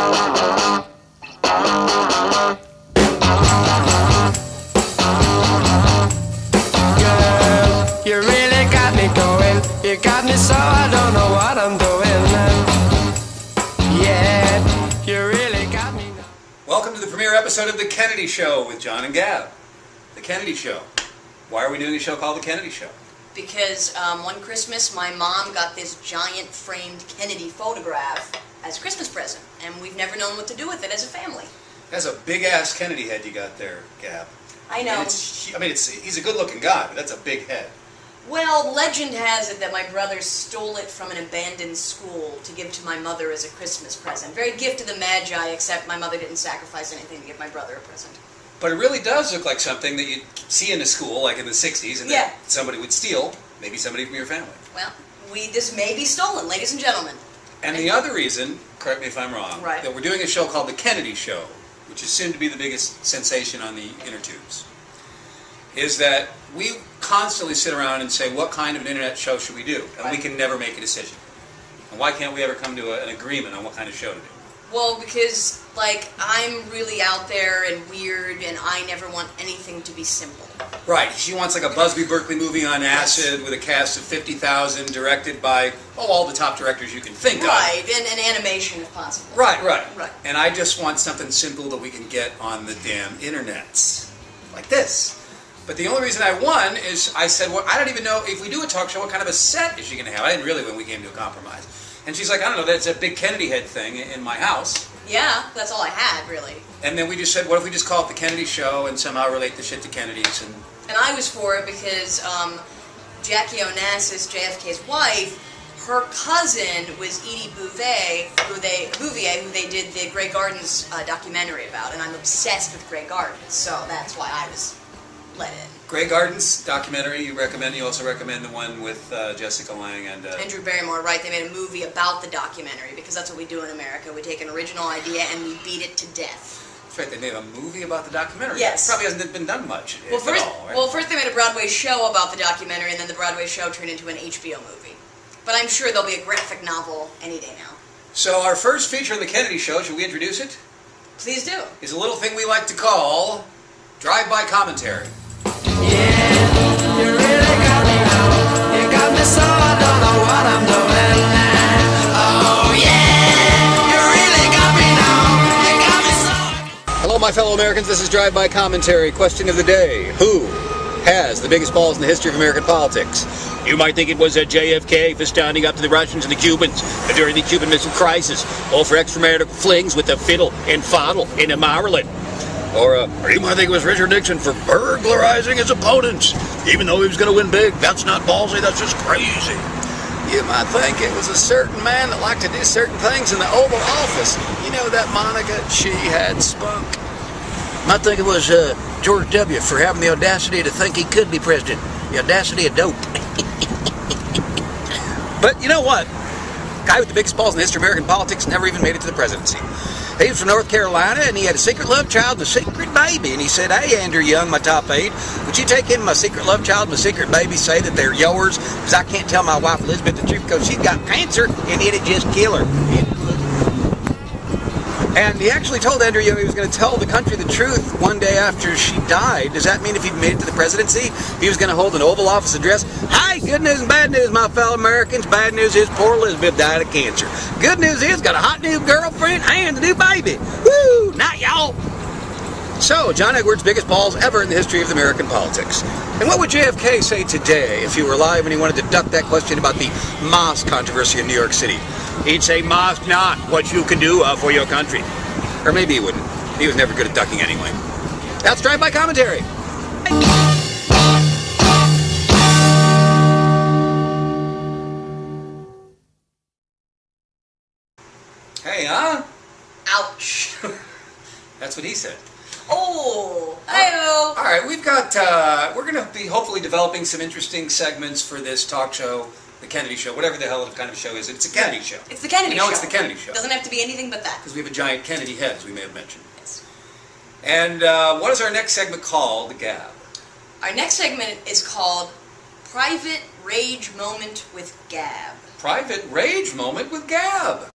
You really got me going. You got me so I don't know what I'm doing. Yeah, you really got me. Welcome to the premiere episode of The Kennedy Show with John and Gab. The Kennedy Show. Why are we doing a show called The Kennedy Show? Because one Christmas my mom got this giant framed Kennedy photograph as a Christmas present, and we've never known what to do with it as a family. That's a big-ass Kennedy head you got there, Gab. I know. He's a good-looking guy, but that's a big head. Well, legend has it that my brother stole it from an abandoned school to give to my mother as a Christmas present. Very gift of the Magi, except my mother didn't sacrifice anything to give my brother a present. But it really does look like something that you'd see in a school, like in the 60s, and that somebody would steal, maybe somebody from your family. Well, this may be stolen, ladies and gentlemen. And the other reason, correct me if I'm wrong, that we're doing a show called The Kennedy Show, which is soon to be the biggest sensation on the inner tubes, is that we constantly sit around and say, what kind of an internet show should we do? And we can never make a decision. And why can't we ever come to an agreement on what kind of show to do? Well, because, I'm really out there and weird, and I never want anything to be simple. Right. She wants like a Busby Berkeley movie on acid with a cast of 50,000, directed by, all the top directors you can think of. Right, and an animation if possible. Right. And I just want something simple that we can get on the damn internets. Like this. But the only reason I won is I said, well, I don't even know, if we do a talk show, what kind of a set is she going to have? I didn't really when we came to a compromise. And she's like, I don't know, that's a big Kennedy head thing in my house. Yeah, that's all I had, really. And then we just said, what if we just call it The Kennedy Show and somehow relate the shit to Kennedys? And I was for it because Jackie Onassis, JFK's wife, her cousin was Edie Bouvier, who they did the Grey Gardens documentary about. And I'm obsessed with Grey Gardens, so that's why I was let in. Grey Gardens documentary you recommend. You also recommend the one with Jessica Lange and Drew Barrymore. Right, they made a movie about the documentary because that's what we do in America. We take an original idea and we beat it to death. That's right. They made a movie about the documentary. Yes. It probably hasn't been done much. First they made a Broadway show about the documentary, and then the Broadway show turned into an HBO movie. But I'm sure there'll be a graphic novel any day now. So our first feature on the Kennedy Show, should we introduce it? Please do. Is a little thing we like to call drive-by commentary. Yeah, you really got me now. You got me so I don't know what I'm doing. Oh yeah, you really got me now. You got me so. Hello, my fellow Americans. This is drive-by commentary. Question of the day: who has the biggest balls in the history of American politics? You might think it was JFK for standing up to the Russians and the Cubans during the Cuban Missile Crisis, or for extramarital flings with the fiddle and fondle in Maryland. Or you might think it was Richard Nixon for burglarizing his opponents, even though he was going to win big. That's not ballsy, that's just crazy. You might think it was a certain man that liked to do certain things in the Oval Office. You know that Monica, she had spunk. Might think it was George W. for having the audacity to think he could be president. The audacity of dope. But you know what? Guy with the biggest balls in the history of American politics never even made it to the presidency. He was from North Carolina, and he had a secret love child and a secret baby. And he said, hey, Andrew Young, my top aide, would you take in my secret love child and my secret baby, say that they're yours? Because I can't tell my wife Elizabeth the truth because she's got cancer, and it'd just kill her. And he actually told Andrew Young he was going to tell the country the truth one day after she died. Does that mean if he made it to the presidency, he was going to hold an Oval Office address? Hi, good news and bad news, my fellow Americans. Bad news is poor Elizabeth died of cancer. Good news is got a hot new girlfriend and a new baby. Woo! Not y'all. So, John Edwards' biggest balls ever in the history of American politics. And what would JFK say today if he were alive and he wanted to duck that question about the mosque controversy in New York City? He'd say, mosque not what you can do for your country. Or maybe he wouldn't. He was never good at ducking anyway. That's drive-by commentary. Hey, huh? Ouch. That's what he said. Oh, hi-oh. All right, we've got, we're going to be hopefully developing some interesting segments for this talk show, The Kennedy Show, whatever the hell the kind of show is. It's a Kennedy show. It's The Kennedy Show. No, it's The Kennedy Show. Doesn't have to be anything but that. Because we have a giant Kennedy head, as we may have mentioned. Yes. And what is our next segment called, Gab? Our next segment is called Private Rage Moment with Gab. Private Rage Moment with Gab.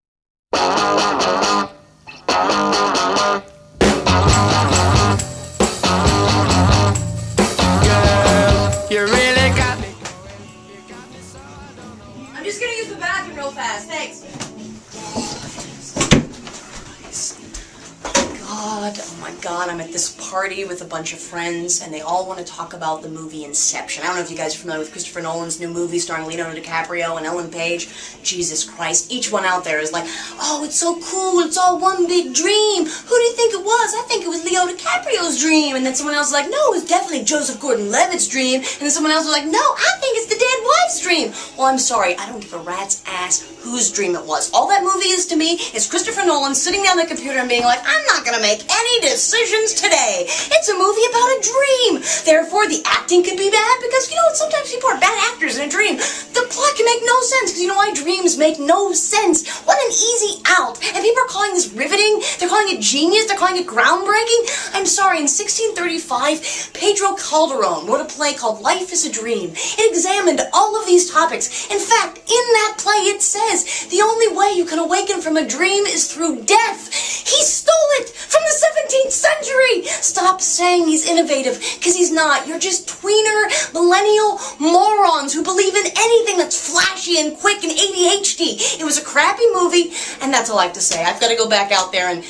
God, I'm at this party with a bunch of friends, and they all want to talk about the movie Inception. I don't know if you guys are familiar with Christopher Nolan's new movie starring Leonardo DiCaprio and Ellen Page. Jesus Christ, each one out there is like, oh, it's so cool, it's all one big dream. Who do you think it was? I think it was Leo DiCaprio's dream. And then someone else is like, no, it was definitely Joseph Gordon-Levitt's dream. And then someone else was like, no, I think it's the dead wife's dream. Well, I'm sorry, I don't give a rat's ass whose dream it was. All that movie is to me is Christopher Nolan sitting down the computer and being like, I'm not gonna make any decisions today. It's a movie about a dream. Therefore, the acting could be bad because, you know, sometimes people are bad actors in a dream. The plot can make no sense because you know why dreams make no sense. What an easy out. And people are calling this riveting. They're calling it genius. They're calling it groundbreaking. I'm sorry, in 1635, Pedro Calderón wrote a play called Life is a Dream. It examined all of these topics. In fact, in that play it says, the only way you can awaken from a dream is through death. He stole it from the 17th century. Stop saying he's innovative, because he's not. You're just tweener, millennial morons who believe in anything that's flashy and quick and ADHD. It was a crappy movie, and that's all I have to say. I've got to go back out there and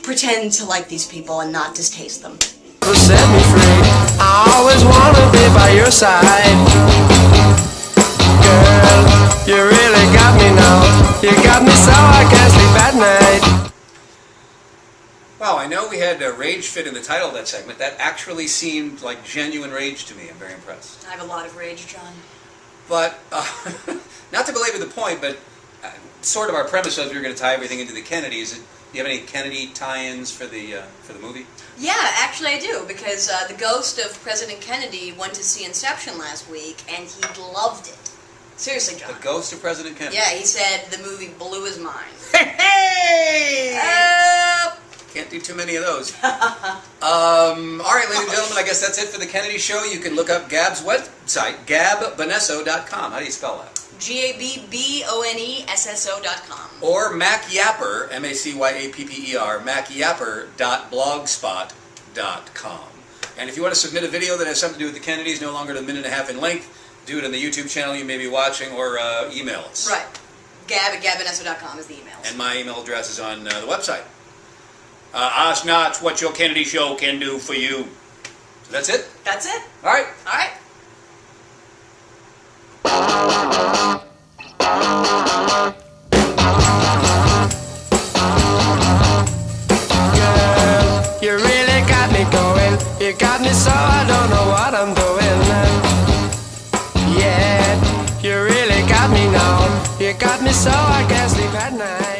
pretend to like these people and not distaste them. Set me free. I always wanna be by your side. Girl, you really got me now. You got me so I can't sleep at night. Wow, I know we had a rage fit in the title of that segment. That actually seemed like genuine rage to me. I'm very impressed. I have a lot of rage, John. But, not to belabor the point, but sort of our premise was we were going to tie everything into the Kennedys. Do you have any Kennedy tie-ins for the movie? Yeah, actually I do, because the ghost of President Kennedy went to see Inception last week, and he loved it. Seriously, John. The ghost of President Kennedy? Yeah, he said the movie blew his mind. Hey! Can't do too many of those. All right, ladies and gentlemen, I guess that's it for the Kennedy Show. You can look up Gab's website, gabbonesso.com. How do you spell that? GABBONESSO.com. Or MacYapper, MACYAPPER, MacYapper.blogspot.com. And if you want to submit a video that has something to do with the Kennedys, no longer than a minute and a half in length, do it on the YouTube channel you may be watching, or email us. Right. Gab@gabbonesso.com is the email. And my email address is on the website. Ask not what your Kennedy Show can do for you. So that's it? That's it. All right. All right. Girl, you really got me going. You got me so I don't know what I'm doing. Yeah, you really got me now. You got me so I can't sleep at night.